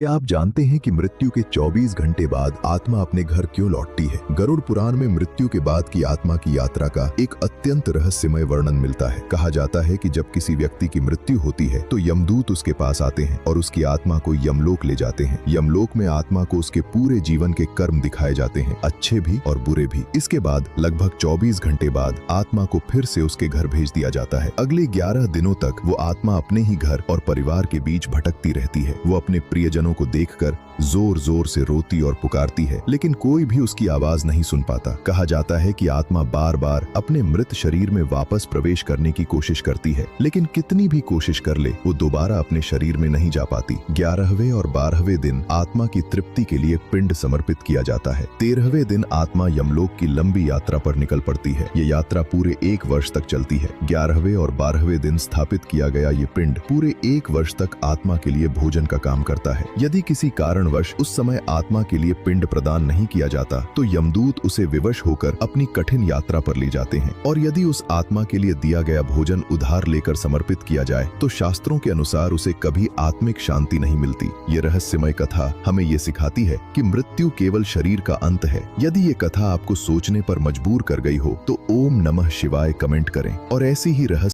क्या आप जानते हैं कि मृत्यु के 24 घंटे बाद आत्मा अपने घर क्यों लौटती है? गरुड़ पुराण में मृत्यु के बाद की आत्मा की यात्रा का एक अत्यंत रहस्यमय वर्णन मिलता है। कहा जाता है कि जब किसी व्यक्ति की मृत्यु होती है तो यमदूत उसके पास आते हैं और उसकी आत्मा को यमलोक ले जाते हैं। यमलोक में आत्मा को उसके पूरे जीवन के कर्म दिखाए जाते हैं, अच्छे भी और बुरे भी। इसके बाद लगभग 24 घंटे बाद आत्मा को फिर से उसके घर भेज दिया जाता है। अगले 11 दिनों तक वो आत्मा अपने ही घर और परिवार के बीच भटकती रहती है। वो अपने प्रियजनों को देखकर जोर जोर से रोती और पुकारती है, लेकिन कोई भी उसकी आवाज नहीं सुन पाता। कहा जाता है कि आत्मा बार बार अपने मृत शरीर में वापस प्रवेश करने की कोशिश करती है, लेकिन कितनी भी कोशिश कर ले वो दोबारा अपने शरीर में नहीं जा पाती। 11वें और 12वें दिन आत्मा की तृप्ति के लिए पिंड समर्पित किया जाता है। 13वें दिन आत्मा यमलोक की लंबी यात्रा पर निकल पड़ती है। ये यात्रा पूरे 1 वर्ष तक चलती है। 11वें और 12वें दिन स्थापित किया गया ये पिंड पूरे 1 वर्ष तक आत्मा के लिए भोजन का काम करता है। यदि किसी कारणवश उस समय आत्मा के लिए पिंड प्रदान नहीं किया जाता तो यमदूत उसे विवश होकर अपनी कठिन यात्रा पर ले जाते हैं। और यदि उस आत्मा के लिए दिया गया भोजन उधार लेकर समर्पित किया जाए तो शास्त्रों के अनुसार उसे कभी आत्मिक शांति नहीं मिलती। ये रहस्यमय कथा हमें ये सिखाती है कि मृत्यु केवल शरीर का अंत है। यदि ये कथा आपको सोचने पर मजबूर कर गई हो तो ओम नमः शिवाय कमेंट करें और ऐसी ही रहस्य